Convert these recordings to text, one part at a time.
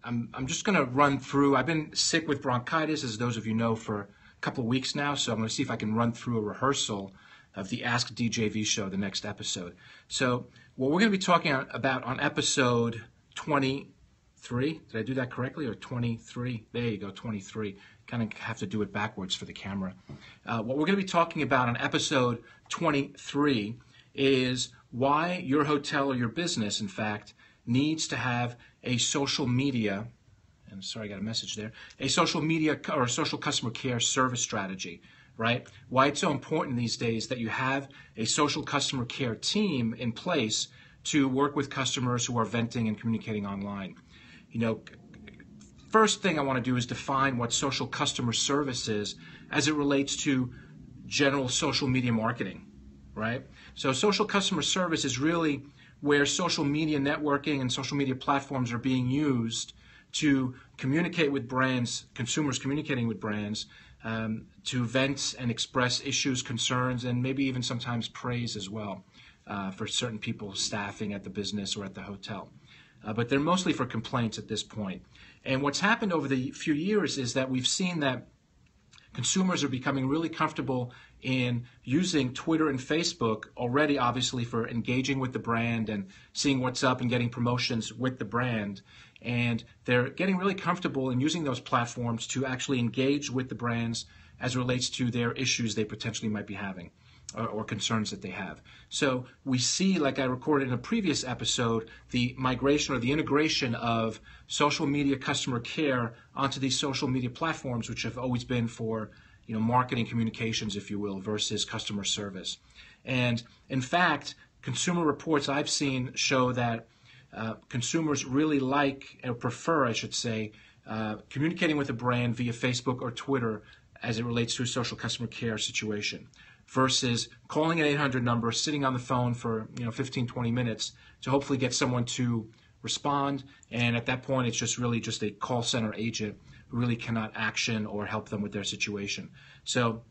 I'm just going to run through. I've been sick with bronchitis, as those of you know, for a couple of weeks now, so I'm going to see if I can run through a rehearsal of the Ask DJV show, the next episode. So what we're going to be talking about on episode 23, did I do that correctly, or 23? There you go, 23. Kind of have to do it backwards for the camera. What we're going to be talking about on episode 23 is why your hotel or your business, in fact, needs to have a social media, and sorry, I got a message there, a social media or a social customer care service strategy, right? Why it's so important these days that you have a social customer care team in place to work with customers who are venting and communicating online. You know, first thing I want to do is define what social customer service is as it relates to general social media marketing, right? So social customer service is really where social media networking and social media platforms are being used to communicate with brands, consumers communicating with brands, to vent and express issues, concerns, and maybe even sometimes praise as well for certain people staffing at the business or at the hotel. But they're mostly for complaints at this point. And what's happened over the few years is that we've seen that consumers are becoming really comfortable in using Twitter and Facebook already, obviously, for engaging with the brand and seeing what's up and getting promotions with the brand. And they're getting really comfortable in using those platforms to actually engage with the brands as it relates to their issues they potentially might be having or concerns that they have. So we see, like I recorded in a previous episode, the migration or the integration of social media customer care onto these social media platforms, which have always been for, you know, marketing communications, if you will, versus customer service. And in fact, consumer reports I've seen show that consumers really like, or prefer, I should say, communicating with a brand via Facebook or Twitter as it relates to a social customer care situation, versus calling an 800 number, sitting on the phone for 15, 20 minutes to hopefully get someone to respond. And at that point, it's just really just a call center agent who really cannot action or help them with their situation. So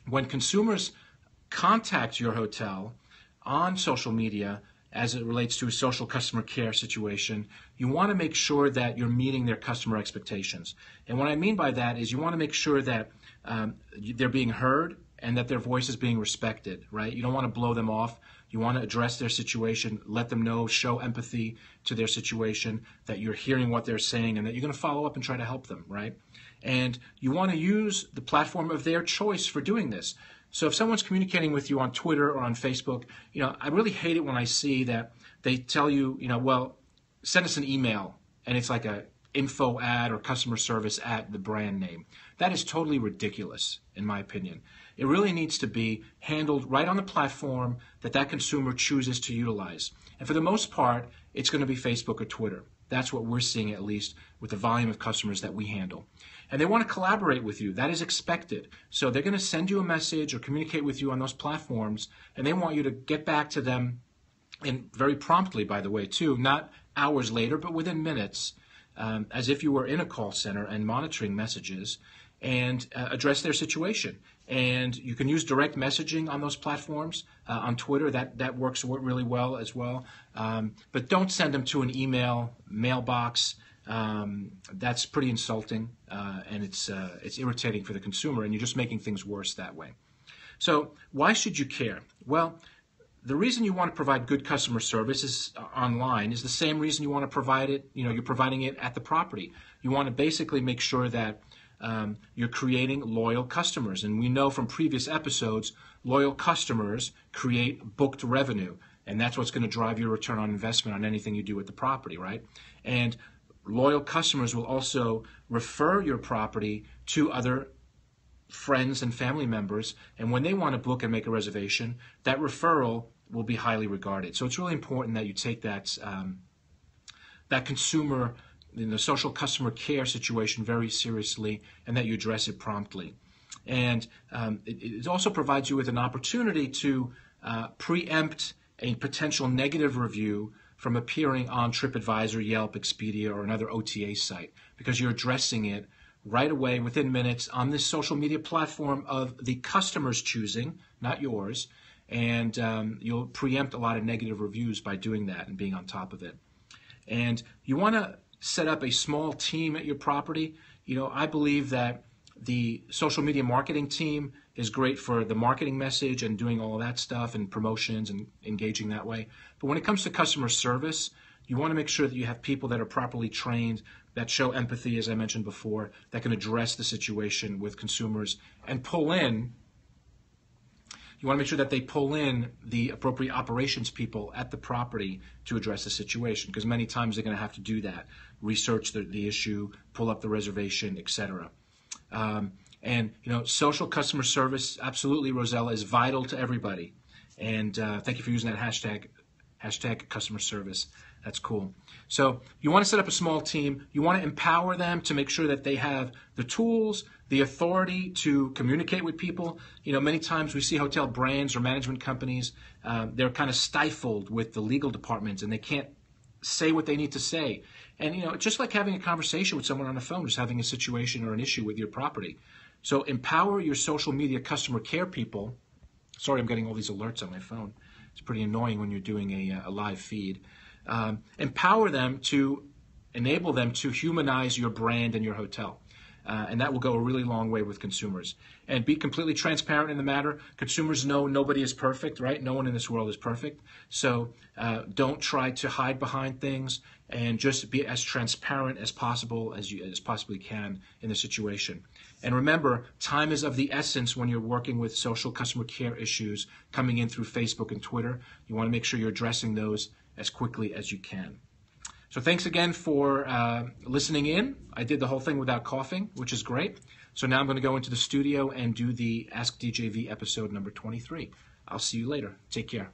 when consumers contact your hotel on social media as it relates to a social customer care situation, you want to make sure that you're meeting their customer expectations. And what I mean by that is you want to make sure that they're being heard and that their voice is being respected, right? You don't want to blow them off. You want to address their situation, let them know, show empathy to their situation, that you're hearing what they're saying, and that you're going to follow up and try to help them, right? And you want to use the platform of their choice for doing this. So if someone's communicating with you on Twitter or on Facebook, I really hate it when I see that they tell you, well, send us an email, and it's like a info ad or customer service at the brand name. That is totally ridiculous, in my opinion. It really needs to be handled right on the platform that consumer chooses to utilize. And for the most part, it's going to be Facebook or Twitter. That's what we're seeing, at least, with the volume of customers that we handle. And they want to collaborate with you. That is expected. So they're going to send you a message or communicate with you on those platforms, and they want you to get back to them, and very promptly, by the way, too, not hours later, but within minutes, as if you were in a call center and monitoring messages, and address their situation. And you can use direct messaging on those platforms. On Twitter, that works really well as well. But don't send them to an email mailbox. That's pretty insulting, and it's irritating for the consumer, and you're just making things worse that way. So why should you care? Well, the reason you want to provide good customer service is online is the same reason you want to provide it, you're providing it at the property. You want to basically make sure that you're creating loyal customers. And we know from previous episodes, loyal customers create booked revenue. And that's what's going to drive your return on investment on anything you do with the property, right? And loyal customers will also refer your property to other friends and family members. And when they want to book and make a reservation, that referral will be highly regarded. So it's really important that you take that consumer, the social customer care situation very seriously, and that you address it promptly. And it also provides you with an opportunity to preempt a potential negative review from appearing on TripAdvisor, Yelp, Expedia, or another OTA site, because you're addressing it right away within minutes on this social media platform of the customer's choosing, not yours. And you'll preempt a lot of negative reviews by doing that and being on top of it. And you want to set up a small team at your property. I believe that the social media marketing team is great for the marketing message and doing all of that stuff and promotions and engaging that way. But when it comes to customer service, you want to make sure that you have people that are properly trained, that show empathy, as I mentioned before, that can address the situation with consumers and pull in. You want to make sure that they pull in the appropriate operations people at the property to address the situation, because many times they're going to have to do that, research the issue, pull up the reservation, etc. And social customer service, absolutely, Rosella, is vital to everybody. And thank you for using that hashtag customer service. That's cool. So you want to set up a small team. You want to empower them to make sure that they have the tools, the authority to communicate with people. Many times we see hotel brands or management companies, they're kind of stifled with the legal departments and they can't say what they need to say. And, just like having a conversation with someone on the phone, just having a situation or an issue with your property. So empower your social media customer care people. Sorry, I'm getting all these alerts on my phone. It's pretty annoying when you're doing a live feed. Empower them to enable them to humanize your brand and your hotel. And that will go a really long way with consumers. And be completely transparent in the matter. Consumers know nobody is perfect, right? No one in this world is perfect. So don't try to hide behind things, and just be as transparent as possible as you possibly can in the situation. And remember, time is of the essence when you're working with social customer care issues coming in through Facebook and Twitter. You want to make sure you're addressing those as quickly as you can. So thanks again for listening in. I did the whole thing without coughing, which is great. So now I'm going to go into the studio and do the Ask DJV episode number 23. I'll see you later. Take care.